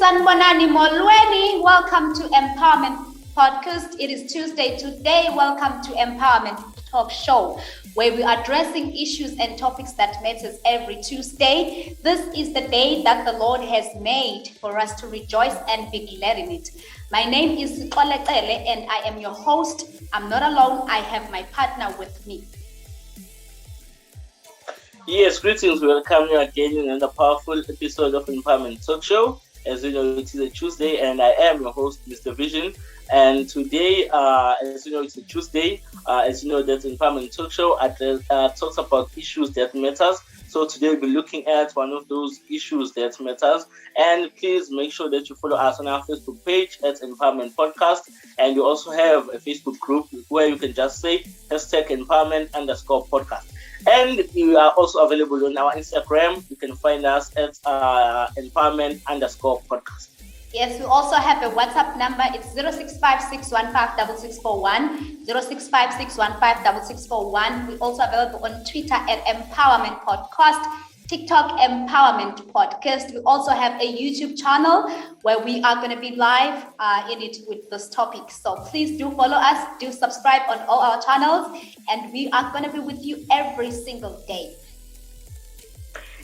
Sanibonani Molweni. Welcome to Empowerment Podcast. It is Tuesday today. Welcome to Empowerment Talk Show, where we are addressing issues and topics that matters every Tuesday. This is the day that the Lord has made for us to rejoice and be glad in it. My name is Siqolekele and I am your host. I'm not alone. I have my partner with me. Yes, greetings. We welcome you again in another powerful episode of Empowerment Talk Show. As you know, it is a Tuesday, and I am your host, Mr. Vision. And today, as you know, it's a Tuesday. As you know, that Empowerment Talk Show talks about issues that matters. So today we'll be looking at one of those issues that matters. And please make sure that you follow us on our Facebook page at Empowerment Podcast. And we also have a Facebook group where you can just say #empowerment_podcast. And we are also available on our Instagram. You can find us at empowerment_podcast. Yes, we also have a WhatsApp number. It's 0656156641, 0656156641. We're also available on Twitter at Empowerment Podcast, TikTok Empowerment Podcast. We also have a YouTube channel where we are going to be live in it with this topic. So please do follow us, do subscribe on all our channels, and we are going to be with you every single day.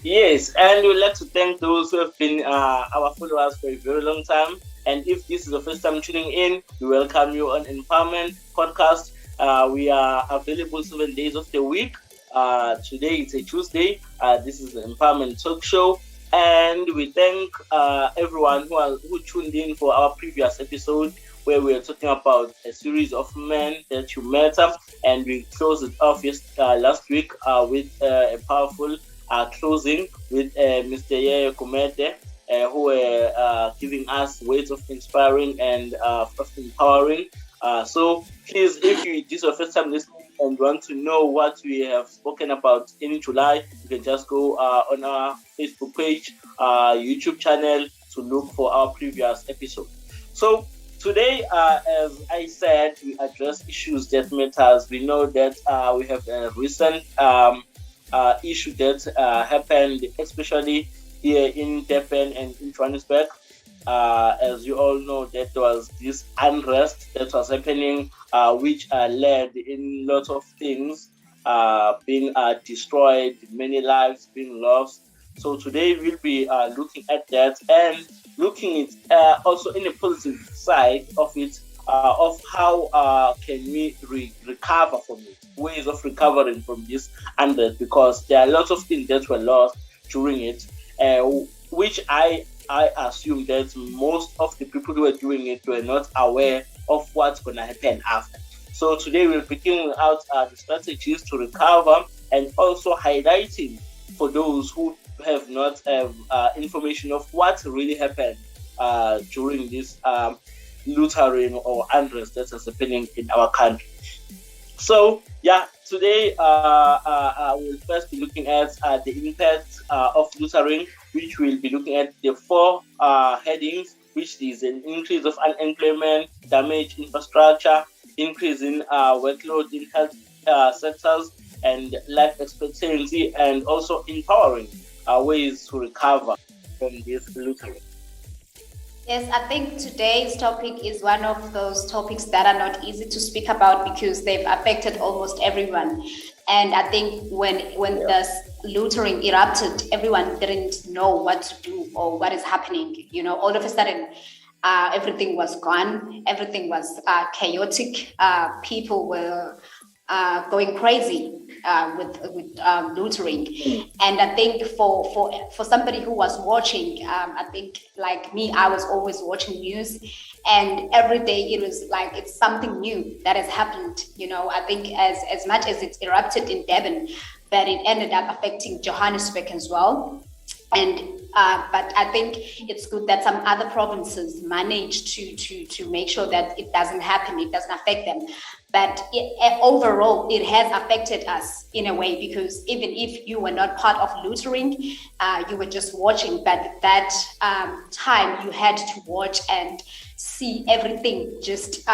Yes, and we'd like to thank those who have been our followers for a very long time. And if this is the first time tuning in, we welcome you on Empowerment Podcast. We are available 7 days of the week. Today it's a Tuesday. This is the Empowerment Talk Show, and we thank everyone who tuned in for our previous episode where we are talking about a series of men that you matter, and we closed it off last week with a powerful closing with Mr. Yeye Kumete, who were giving us ways of inspiring and of empowering. So please, if this is your first time listening and want to know what we have spoken about in July, you can just go on our Facebook page, YouTube channel to look for our previous episode. So today, as I said, we address issues that matters. We know that we have a recent issue that happened, especially here in Durban and in Johannesburg. As you all know, that there was this unrest that was happening, which led in lots of things being destroyed, many lives being lost. So today we'll be looking at that and looking at also in a positive side of it, of how can we recover from it, ways of recovering from this unrest, because there are lots of things that were lost during it, which I assume that most of the people who were doing it were not aware of what's going to happen after. So today we'll be giving out the strategies to recover, and also highlighting for those who have not information of what really happened during this lootering or unrest that is happening in our country. So today we'll first be looking at the impact of lootering, which we'll be looking at the four headings, which is an increase of unemployment, damage infrastructure, increase in workload in health sectors, and life expectancy, and also empowering ways to recover from this lootering. Yes, I think today's topic is one of those topics that are not easy to speak about because they've affected almost everyone. And I think when the lootering erupted, everyone didn't know what to do or what is happening. You know, all of a sudden, everything was gone. Everything was chaotic. People were going crazy with lootering. And I think for somebody who was watching, I think like me, I was always watching news, and every day it was like it's something new that has happened. You know, I think as much as it erupted in Durban, but it ended up affecting Johannesburg as well. And but I think it's good that some other provinces manage to make sure that it doesn't happen, it doesn't affect them. But overall, it has affected us in a way, because even if you were not part of lootering, you were just watching. But that time you had to watch and see everything just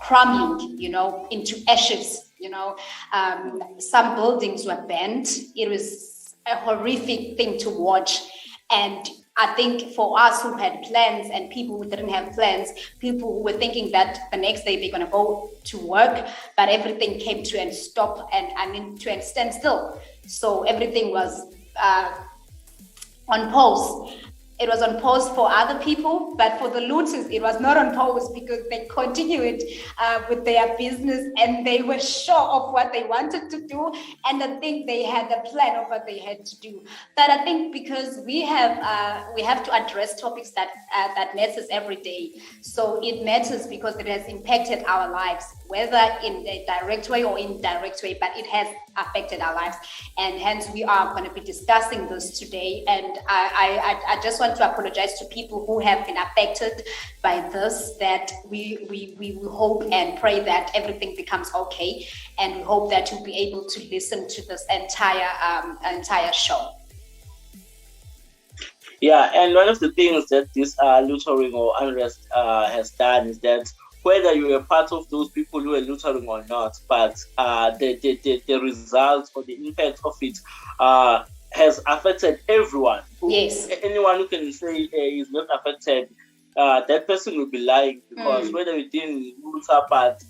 crumbling, you know, into ashes. You know, some buildings were burned. It was a horrific thing to watch. And I think for us who had plans and people who didn't have plans, people who were thinking that the next day they're going to go to work, but everything came to a stop and to a standstill. So everything was on pause. It was on pause for other people, but for the looters, it was not on pause because they continued with their business and they were sure of what they wanted to do. And I think they had a plan of what they had to do. But I think because we have to address topics that matters every day. So it matters because it has impacted our lives, whether in a direct way or indirect way, but it has affected our lives. And hence we are going to be discussing this today. And I just want to apologize to people who have been affected by this, that we hope and pray that everything becomes okay. And we hope that you'll be able to listen to this entire show. Yeah, and one of the things that this lootering or unrest has done is that whether you were part of those people who were lootering or not, but the results or the impact of it has affected everyone. Yes. Anyone who can say is not affected, that person will be lying, because whether you didn't loot up, but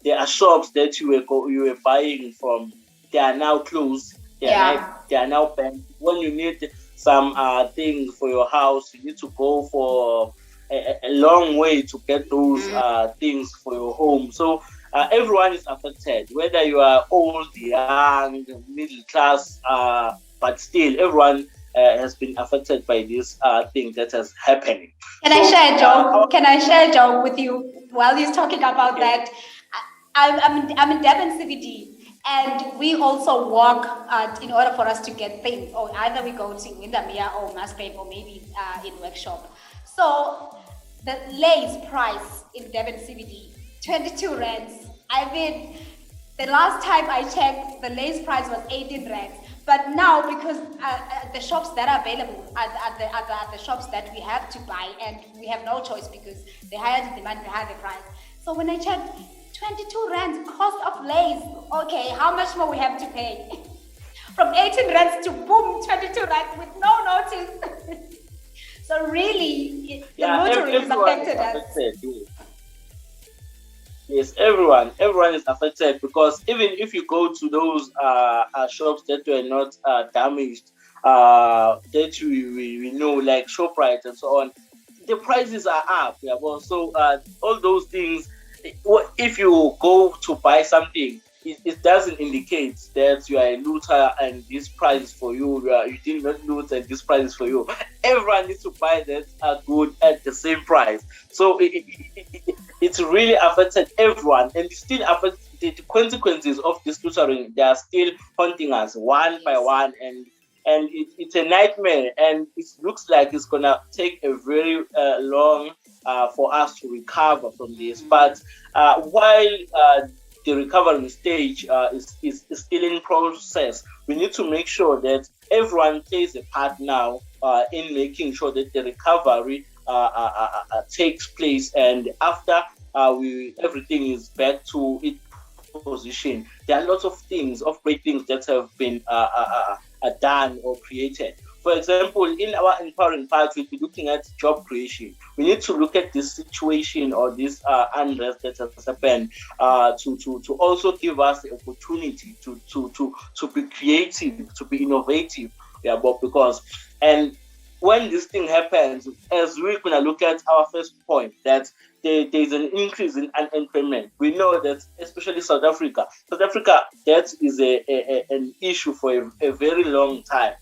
there are shops that you were buying from, they are now closed. They are now banned. When you need some things for your house, you need to go for a long way to get those things for your home. So everyone is affected, whether you are old, young, middle class, but still everyone has been affected by this thing that is happening. Can I share a joke? Can I share a joke with you while he's talking about that? I'm in Durban CBD. And we also walk in order for us to get things, or either we go to Windermere or Maspeth or maybe in workshop. So the Lay's price in Durban CBD, 22 rands. I mean, the last time I checked, the Lay's price was 18 rands. But now, because the shops that are available are the shops that we have to buy, and we have no choice because the higher the demand, the higher the price. So when I checked, 22 rands cost of Lay's. Okay, how much more we have to pay? From 18 rands to boom, 22 rands with no notice. So really, the motoring is affected us. Yes, everyone is affected, because even if you go to those shops that were not damaged, that we know, like ShopRite and so on, the prices are up. Yeah, well, so all those things. If you go to buy something, it doesn't indicate that you are a looter and this price is for you. You did not loot and this price is for you. Everyone needs to buy that good at the same price. So it's really affected everyone, and still affects the consequences of this lootering. They are still haunting us one by one, and it's a nightmare, and it looks like it's gonna take a very long for us to recover from this. But while the recovery stage is still in process, we need to make sure that everyone plays a part now in making sure that the recovery takes place, and after everything is back to its position. There are lots of things, of great things that have been done or created. For example, in our empowering part, we'll be looking at job creation. We need to look at this situation or this unrest that has happened to also give us the opportunity to be creative, to be innovative. Yeah, but because, and when this thing happens, as we're going to look at our first point, that there's an increase in unemployment. We know that, especially South Africa, that is an issue for a very long time,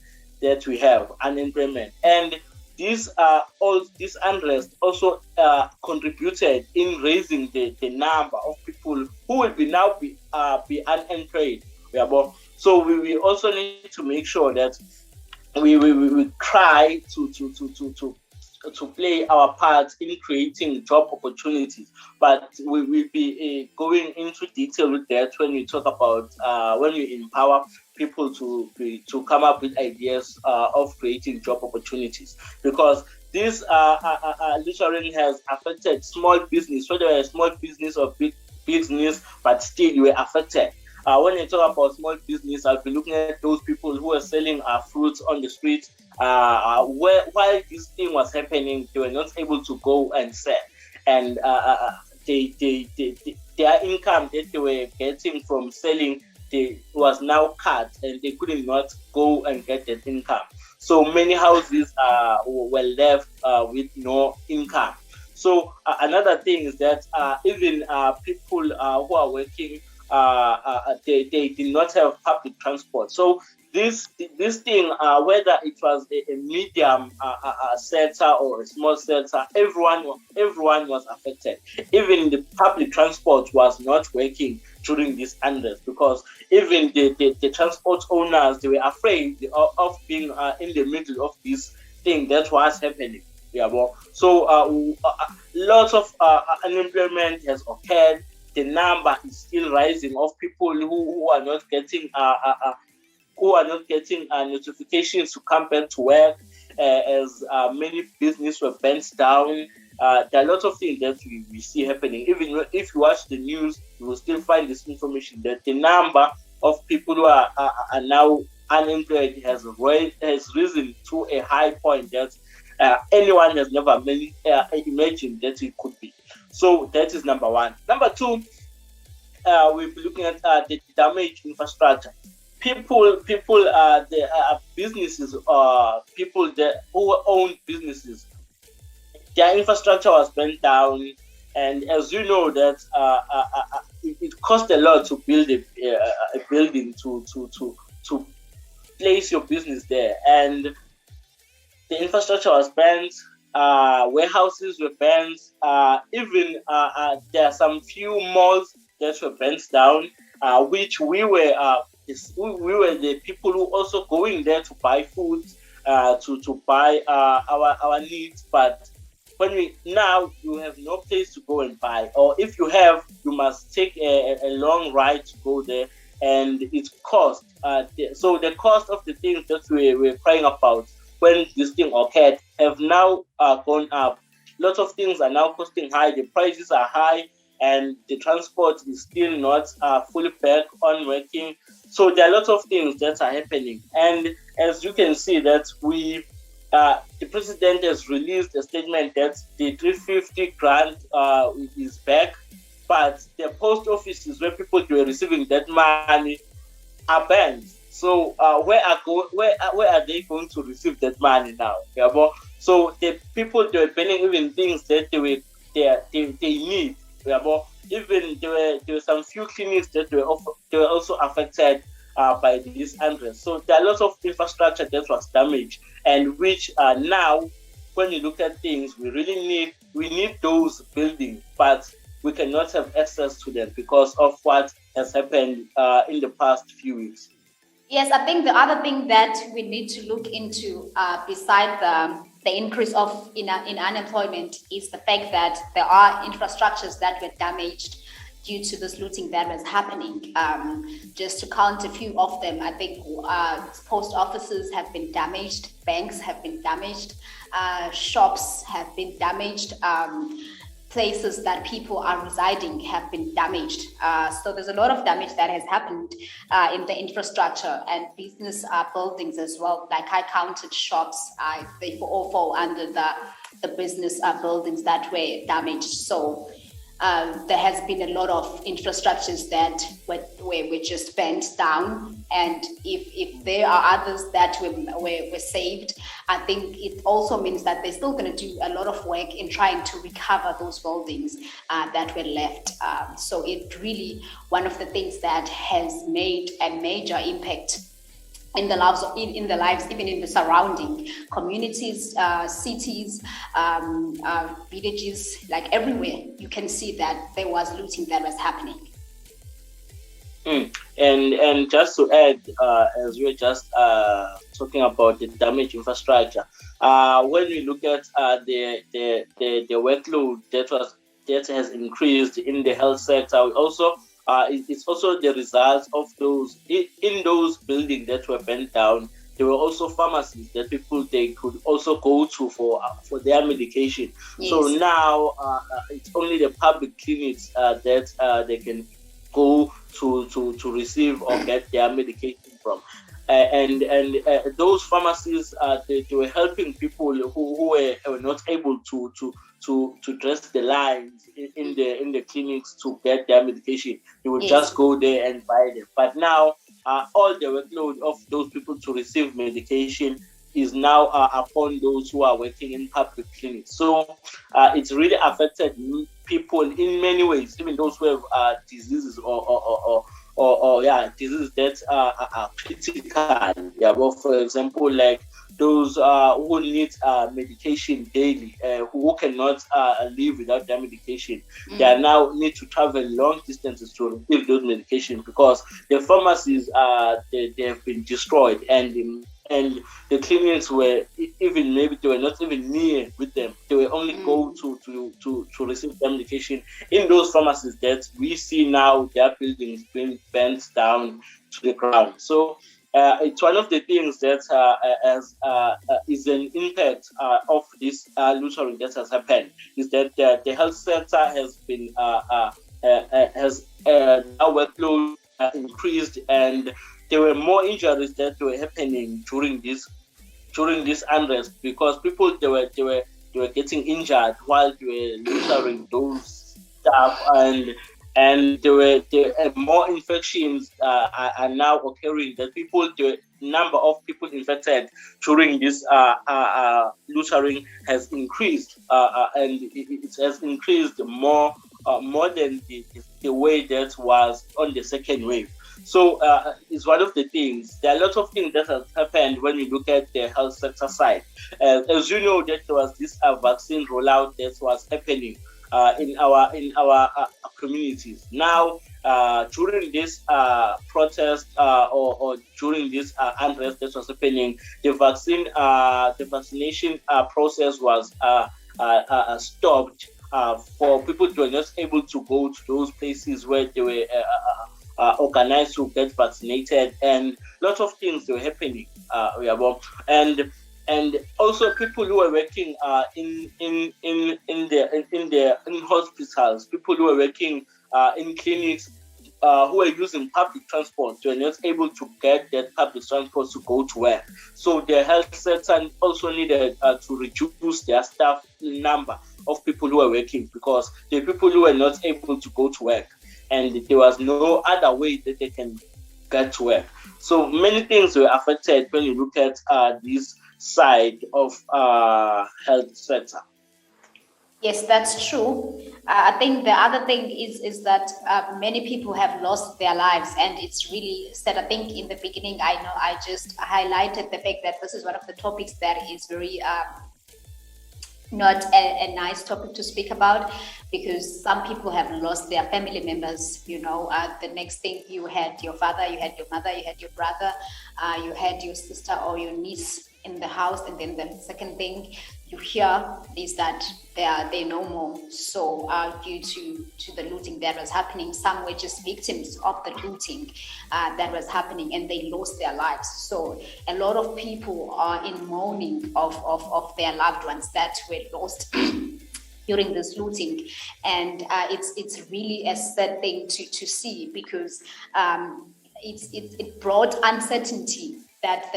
that we have unemployment. And this unrest also contributed in raising the number of people who will be unemployed. So we also need to make sure that we try to play our part in creating job opportunities, but we will be going into detail with that when we talk about when we empower people to come up with ideas of creating job opportunities, because this literally has affected small business, whether a small business or big business, but still you were affected. When I talk about small business, I'll be looking at those people who are selling fruits on the street. While this thing was happening, they were not able to go and sell, and their income that they were getting from selling was now cut, and they couldn't not go and get that income. So many houses were left with no income. So another thing is that even people who are working, they did not have public transport. So this thing, whether it was a medium sector or a small sector, everyone was affected. Even the public transport was not working during this unrest, because even the transport owners, they were afraid of being in the middle of this thing that was happening. Yeah, well, so lots of unemployment has occurred. The number is still rising of people who are not getting notifications to come back to work, as many businesses were burnt down. There are a lot of things that we see happening. Even if you watch the news, you will still find this information that the number of people who are now unemployed has risen to a high point that anyone has never imagined that it could be. So that is number one. Number two, we'll be looking at the damaged infrastructure. People, the businesses, people that who own businesses, their infrastructure was burnt down, and as you know that it cost a lot to build a building to place your business there, and the infrastructure was burnt. Warehouses were burnt. Even there are some few malls that were burnt down, which we were the people who also going there to buy food, to buy our needs. But now you have no place to go and buy, or if you have, you must take a long ride to go there, and it cost. So the cost of the things that we were crying about when this thing occurred have now gone up. Lots of things are now costing high. The prices are high, and the transport is still not fully back on working. So there are lots of things that are happening, and as you can see that the president has released a statement that the 350 grant is back, but the post offices where people were receiving that money are banned. So where are they going to receive that money now? Yeah, so the people, they were banning even things that they need. Yeah, even there were some few clinics that were also affected by this unrest. So there are lots of infrastructure that was damaged, and which now, when you look at things, we need those buildings, but we cannot have access to them because of what has happened in the past few weeks. Yes, I think the other thing that we need to look into, beside the increase in unemployment, is the fact that there are infrastructures that were damaged due to this looting that was happening. Just to count a few of them, I think post offices have been damaged, banks have been damaged, shops have been damaged, places that people are residing have been damaged. So there's a lot of damage that has happened in the infrastructure and business buildings as well. Like I counted shops, they all fall under the business buildings that were damaged. So there has been a lot of infrastructures that were just bent down, and if there are others that were saved, I think it also means that they're still going to do a lot of work in trying to recover those buildings that were left. So it really, one of the things that has made a major impact in the lives, even in the surrounding communities, cities, villages, like everywhere, you can see that there was looting that was happening. And just to add, as we were just talking about the damaged infrastructure, when we look at the workload that has increased in the health sector, we also it's also the result of those in those buildings that were burnt down. There were also pharmacies that they could also go to for their medication. Yes. So now it's only the public clinics that they can go to to receive or get their medication from. And those pharmacies, they were helping people who were not able to dress the lines in the clinics to get their medication. They would just go there and buy them. But now, all the workload of those people to receive medication is now upon those who are working in public clinics. So it's really affected people in many ways, even those who have diseases or diseases that are critical. Yeah, well, for example, like those who need medication daily, who cannot live without their medication, they are now need to travel long distances to receive those medication because the pharmacies they have been destroyed, and the clinics were even maybe they were not even near with them. They were only go to receive their medication in those pharmacies that we see now their buildings being bent down to the ground. So it's one of the things that is an impact of this looting that has happened. Is that the health sector has been has our workload increased, and there were more injuries that were happening during this unrest because people they were getting injured while they were looting those stuff, and there were more infections are now occurring. That the number of people infected during this looting has increased, and it has increased more than the way that was on the second wave. So it's one of the things. There are a lot of things that have happened when you look at the health sector side. As you know, that there was this vaccine rollout that was happening in our communities. Now, during this protest or during this unrest that was happening, the vaccination process was stopped for people who were not able to go to those places where they were organized to get vaccinated, and lots of things were happening. And also people who are working in hospitals, people who are working in clinics, who are using public transport, they are not able to get that public transport to go to work. So the health sector also needed to reduce their staff number of people who are working because the people who are not able to go to work, and there was no other way that they can get to work. So many things were affected when you look at this side of health sector. Yes, that's true. I think the other thing is that many people have lost their lives, and it's really sad. I think in the beginning, I know I just highlighted the fact that this is one of the topics that is very not a nice topic to speak about, because some people have lost their family members. The next thing, you had your father, you had your mother, you had your brother, you had your sister or your niece in the house, and then the second thing you hear is that they're no more. So due to the looting that was happening, some were just victims of the looting that was happening, and they lost their lives. So a lot of people are in mourning of their loved ones that were lost during this looting, and it's really a sad thing to see, because it brought uncertainty. That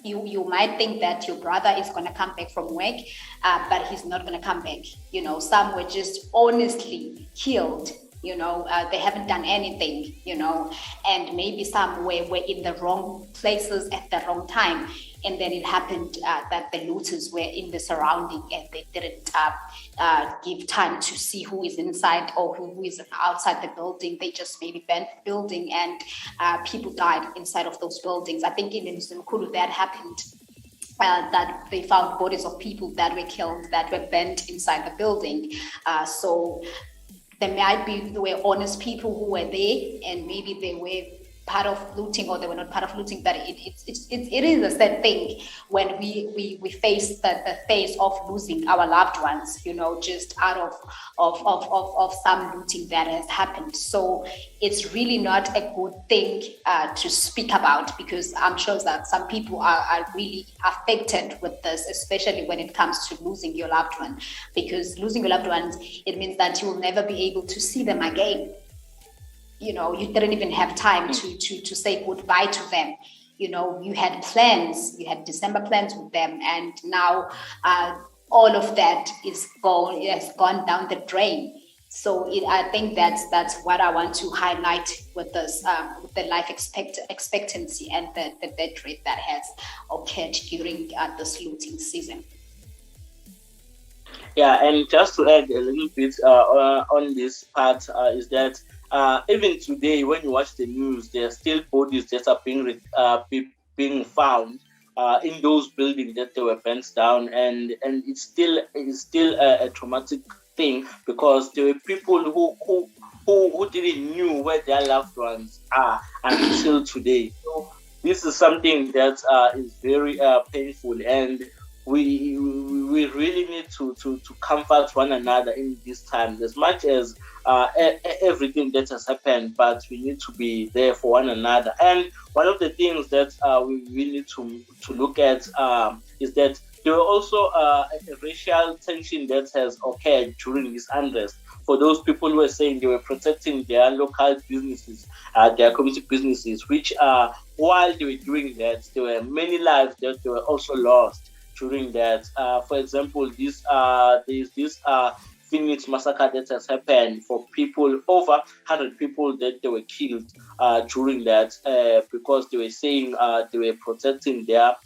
you might think that your brother is going to come back from work, but he's not going to come back. Some were just honestly killed. They haven't done anything, and maybe some were in the wrong places at the wrong time. And then it happened that the looters were in the surrounding, and they didn't give time to see who is inside or who is outside the building. They just maybe burnt the building, and people died inside of those buildings. I think in Mzimkhulu that happened. That they found bodies of people that were killed, that were burnt inside the building. So there were honest people who were there, and maybe they were part of looting, or they were not part of looting. But it is a sad thing when we face the phase of losing our loved ones, just out of some looting that has happened. So it's really not a good thing to speak about, because I'm sure that some people are really affected with this, especially when it comes to losing your loved one, because losing your loved ones, it means that you will never be able to see them again. you didn't even have time to say goodbye to them. You had plans, you had December plans with them, and now all of that has gone down the drain. So I think that's what I want to highlight with this, with the life expectancy and the death rate that has occurred during this looting season. Yeah, and just to add a little bit on this part is that even today, when you watch the news, there are still bodies that are being found in those buildings that they were burnt down, and it's still a traumatic thing, because there were people who didn't knew where their loved ones are until today. So this is something that is very painful, and we really need to comfort one another in these times, as much as everything that has happened, but we need to be there for one another. And one of the things that we need to look at is that there were also a racial tension that has occurred during this unrest. For those people who are saying they were protecting their local businesses, their community businesses, which while they were doing that, there were many lives that they were also lost during that. For example, there's this Phoenix massacre that has happened for people, over 100 people that they were killed during that, because they were saying they were protecting their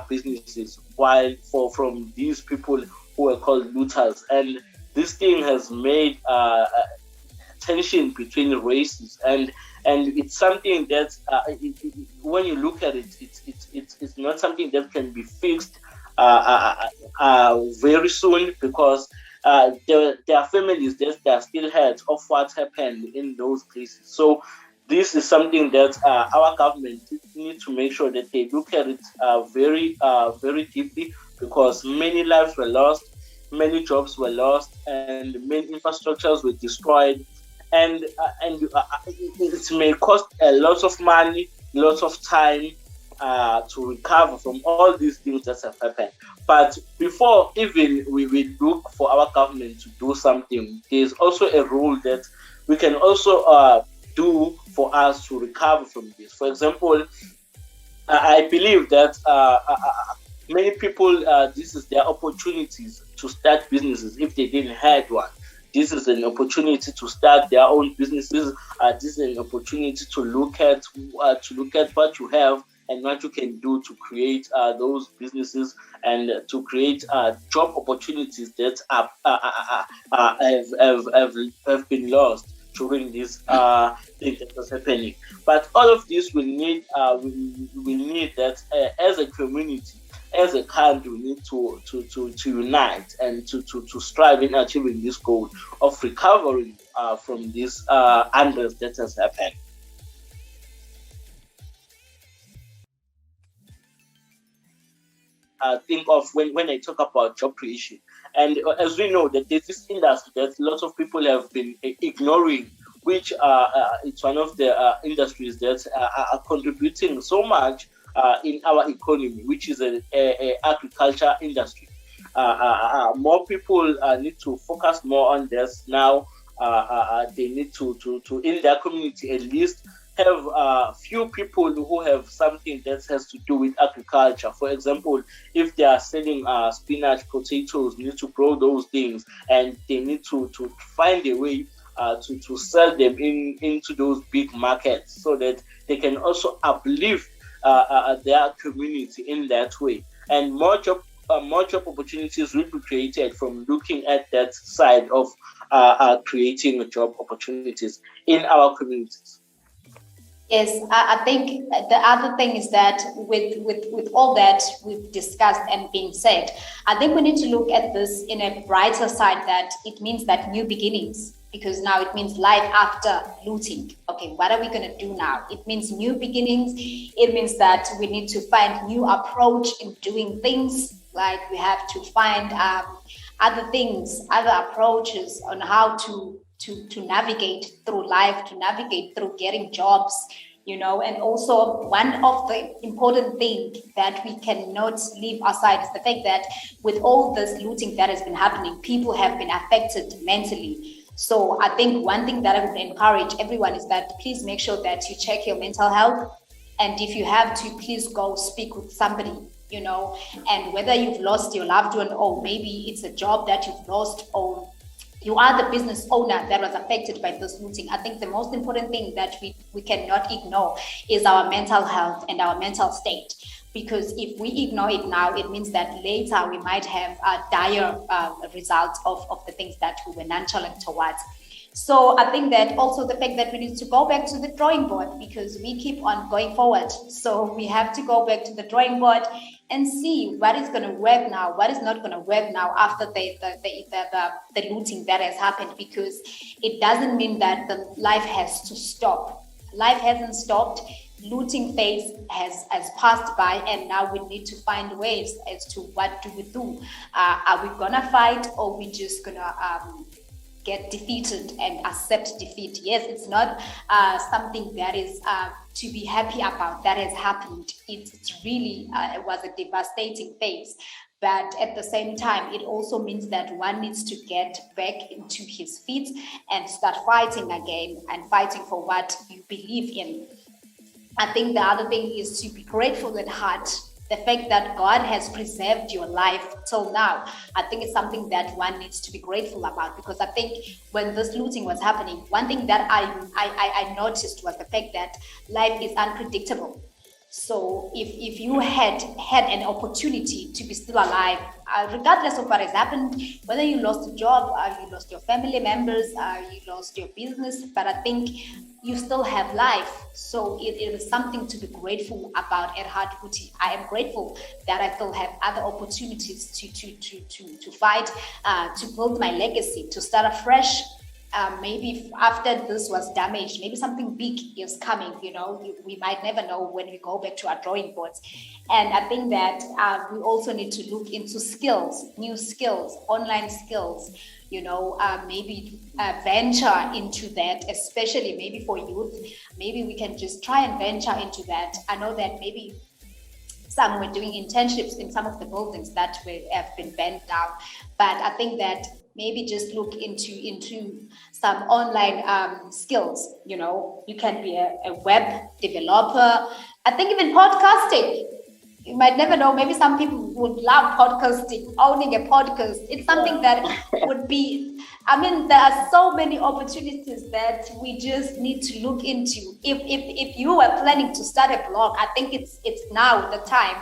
businesses, while from these people who were called looters. And this thing has made tension between races, and it's something that when you look at it, it's not something that can be fixed very soon, because there are families that are still hurt of what happened in those places. So this is something that our government needs to make sure that they look at it very deeply, because many lives were lost, many jobs were lost, and many infrastructures were destroyed, and it may cost a lot of money, lots of time to recover from all these things that have happened. But before even we look for our government to do something, there's also a role that we can also do for us to recover from this. For example, I believe that many people, this is their opportunities to start businesses if they didn't have one. This is an opportunity to start their own businesses. This is an opportunity to look at what you have and what you can do to create those businesses, and to create job opportunities that have been lost during this thing that was happening. But all of this will need that as a community, as a country, we need to unite and to strive in achieving this goal of recovering from this unrest that has happened. Think of when I talk about job creation. And as we know, that there's this industry that lots of people have been ignoring, which it's one of the industries that are contributing so much in our economy, which is a agriculture industry. More people need to focus more on this now. They need to in their community at least have few people who have something that has to do with agriculture. For example, if they are selling spinach, potatoes, need to grow those things, and they need to find a way to sell them into those big markets, so that they can also uplift their community in that way. And more job opportunities will be created from looking at that side of creating job opportunities in our communities. Yes, I think the other thing is that with all that we've discussed and been said, I think we need to look at this in a brighter side, that it means that new beginnings, because now it means life after looting. Okay, what are we going to do now? It means new beginnings. It means that we need to find new approach in doing things. Like we have to find other things, other approaches on how to navigate through life, to navigate through getting jobs, and also one of the important things that we cannot leave aside is the fact that with all this looting that has been happening, people have been affected mentally. So I think one thing that I would encourage everyone is that please make sure that you check your mental health. And if you have to, please go speak with somebody, and whether you've lost your loved one, or maybe it's a job that you've lost, or you are the business owner that was affected by this looting. I think the most important thing that we cannot ignore is our mental health and our mental state. Because if we ignore it now, it means that later we might have a dire result of the things that we were nonchalant towards. So I think that also the fact that we need to go back to the drawing board, because we keep on going forward. So we have to go back to the drawing board and see what is going to work now, what is not going to work now after the looting that has happened, because it doesn't mean that the life has to stop. Life hasn't stopped. Looting phase has passed by, and now we need to find ways as to what do we do. Are we gonna fight, or we just gonna get defeated and accept defeat? Yes, it's not something that is to be happy about that has happened. It's really was a devastating phase. But at the same time, it also means that one needs to get back into his feet and start fighting again, and fighting for what you believe in. I think the other thing is to be grateful at heart. The fact that God has preserved your life till now, I think it's something that one needs to be grateful about. Because I think when this looting was happening, one thing that I noticed was the fact that life is unpredictable. So if you had an opportunity to be still alive, regardless of what has happened, whether you lost a job, you lost your family members, you lost your business, but I think you still have life. So it is something to be grateful about at heart, Uti. I am grateful that I still have other opportunities to fight, to build my legacy, to start afresh. Maybe after this was damaged, maybe something big is coming, we might never know when we go back to our drawing boards. And I think that we also need to look into skills, new skills, online skills, maybe venture into that, especially maybe for youth. Maybe we can just try and venture into that. I know that maybe some were doing internships in some of the buildings that have been burnt down, but I think that maybe just look into some online skills. You can be a web developer. I think even podcasting. You might never know. Maybe some people would love podcasting, owning a podcast. It's something that would be, there are so many opportunities that we just need to look into. If you were planning to start a blog, I think it's now the time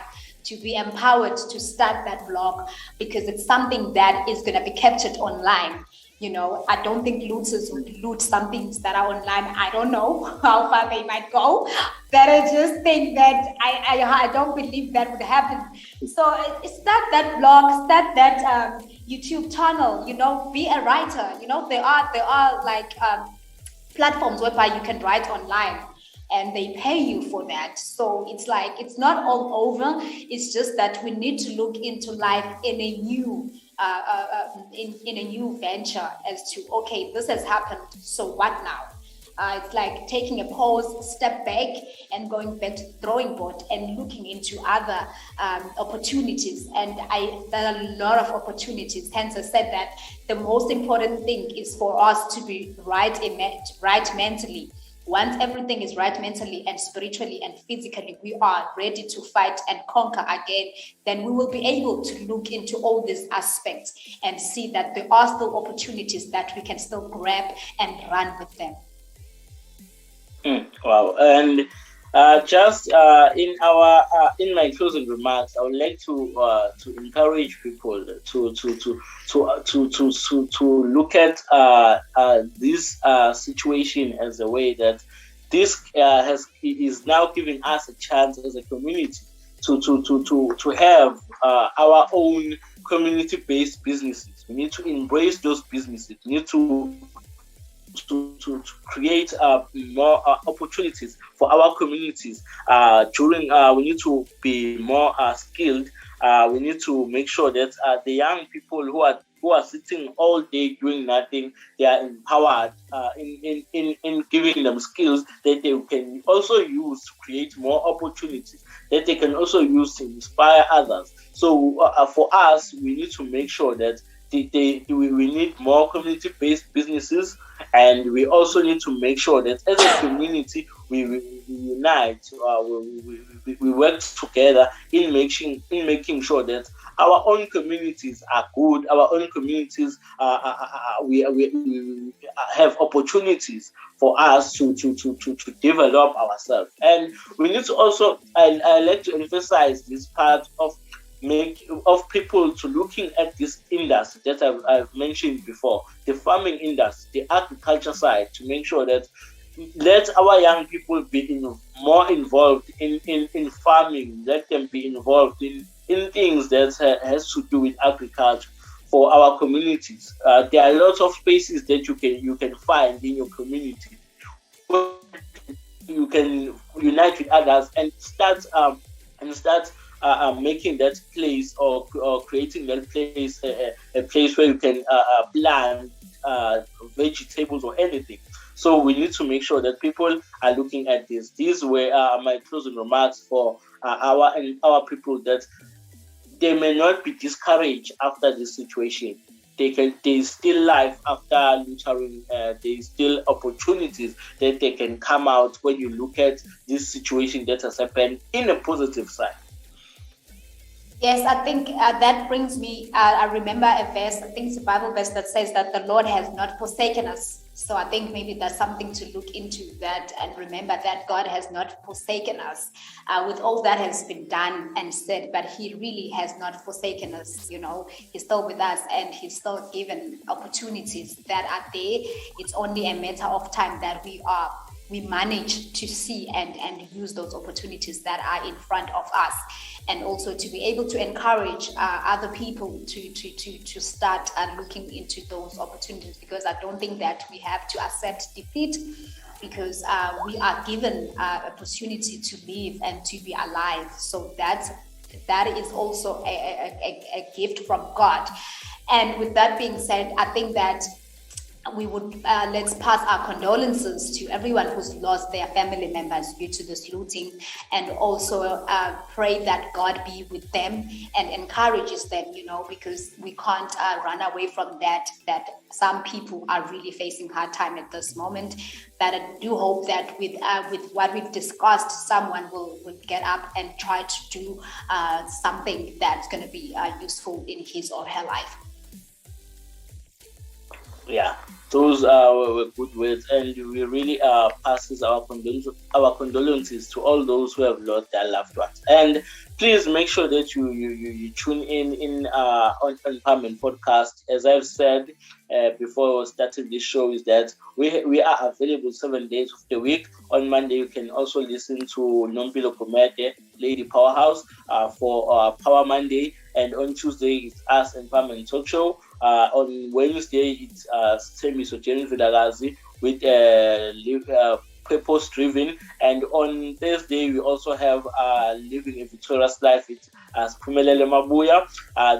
to be empowered to start that blog, because it's something that is going to be captured online. I don't think looters would loot some things that are online. I don't know how far they might go, but I just think that I don't believe that would happen. So start that blog, start that YouTube channel, be a writer. There are like platforms whereby you can write online, and they pay you for that. So it's like, it's not all over. It's just that we need to look into life in a new in a new venture, as to, okay, this has happened, so what now? It's like taking a pause, step back, and going back to the drawing board and looking into other opportunities. And there are a lot of opportunities. Hence, I said that the most important thing is for us to be right mentally. Once everything is right mentally and spiritually and physically, we are ready to fight and conquer again, then we will be able to look into all these aspects and see that there are still opportunities that we can still grab and run with them. Wow. And just in my closing remarks, I would like to encourage people to look at this situation as a way that this is now giving us a chance as a community to have our own community-based businesses. We need to embrace those businesses. We need to create more opportunities for our communities. We need to be more skilled. We need to make sure that the young people who are sitting all day doing nothing, they are empowered in giving them skills that they can also use to create more opportunities, that they can also use to inspire others. So for us, we need to make sure that we need more community-based businesses, and we also need to make sure that as a community we unite, we work together in making sure that our own communities are good, our own communities we have opportunities for us to develop ourselves. And we need to also, I like to emphasize this part of people to looking at this industry that I've mentioned before, the farming industry, the agriculture side, to make sure that let our young people be more involved in farming. Let them be involved in things that has to do with agriculture for our communities. There are lots of spaces that you can find in your community where you can unite with others and start making that place, or creating that place a place where you can plant vegetables or anything. So we need to make sure that people are looking at this. These were my closing remarks for our people, that they may not be discouraged after this situation. There's still life after littering. There's still opportunities that they can come out when you look at this situation that has happened in a positive side. Yes, I think that brings me, I remember a verse, I think it's a Bible verse that says that the Lord has not forsaken us. So I think maybe that's something to look into, that and remember that God has not forsaken us with all that has been done and said, but He really has not forsaken us. He's still with us, and He's still given opportunities that are there. It's only a matter of time that we manage to see and use those opportunities that are in front of us, and also to be able to encourage other people to start looking into those opportunities, because I don't think that we have to accept defeat, because we are given opportunity to live and to be alive. So that is also a gift from God. And with that being said, I think that we would let's pass our condolences to everyone who's lost their family members due to this looting, and also pray that God be with them and encourages them, because we can't run away from that some people are really facing hard time at this moment. But I do hope that with what we've discussed, someone will get up and try to do something that's going to be useful in his or her life. Yeah, those were good words, and we really passes our condolences to all those who have lost their loved ones. And please make sure that you tune in on Empowerment Podcast. As I've said before starting this show, is that we are available 7 days of the week. On Monday, you can also listen to Nompilo Gomete, Lady Powerhouse, for Power Monday, and on Tuesday it's us Empowerment Talk Show. On Wednesday, it's Semi Sojeni Vidagazi with purpose driven, and on Thursday we also have Living a Victorious Life with Pumelele Mabuya.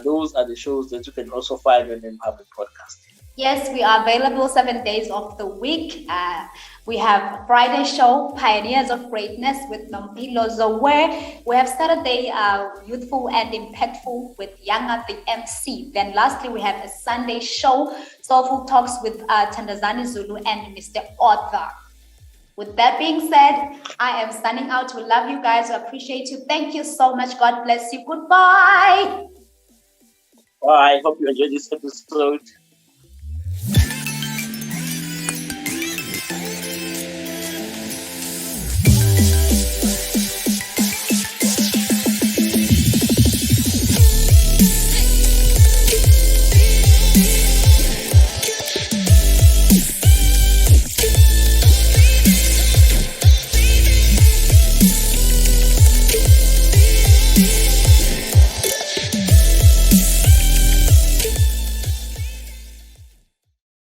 Those are the shows that you can also find on Empowerment Podcast. Yes, we are available 7 days of the week. We have Friday show, Pioneers of Greatness with Nompilo Zowe. We have Saturday, Youthful and Impactful with Younger the MC. Then lastly, we have a Sunday show, Soulful Talks with Tandazani Zulu and Mr. Author. With that being said, I am signing out. We love you guys. We appreciate you. Thank you so much. God bless you. Goodbye. I hope you enjoyed this episode.